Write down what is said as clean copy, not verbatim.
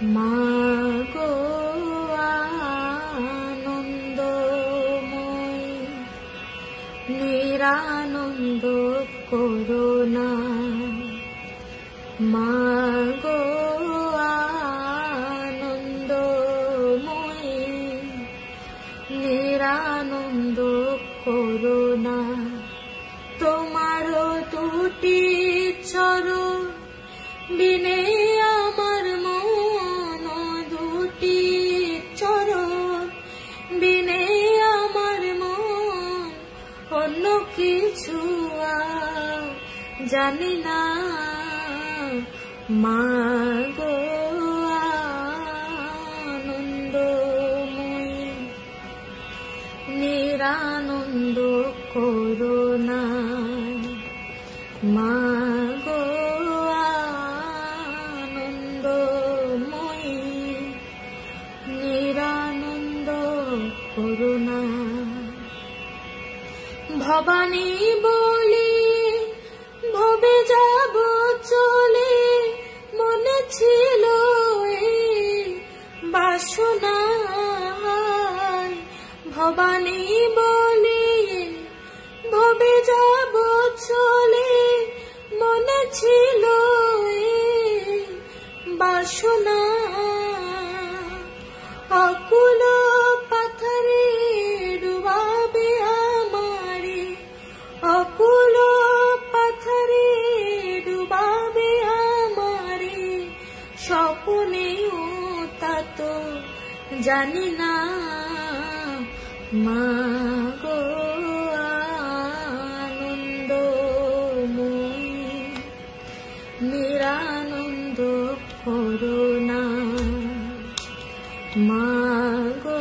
মাগো আনন্দময়ী, নিরানন্দ করুণা। মাগো আনন্দময়ী, নিরানন্দ করুণা। তোমার দুটি চরণ বিনে আমার মন, দুটি চরণ বিনে আমার মন, অন্য কিছু আর জানি না। মাগো আনন্দময়ী, নিরানন্দ করুণা। মাগো আনন্দময়ী, নিরানন্দ করুণা। ভবানী বলি ভবে যাব চলে, মনে ছিল এই বাসনা। ভবানী বলি ভবে যাব চলে, মনে ছিল এই বাসনা। অকুল পাথরে ডুবাবে আমারে, অকুল পাথরে ডুবাবে আমারে, স্বপ্নেও তা তো জানি না। মাগো আনন্দময়ী, নিরানন্দ করুণা। মাগো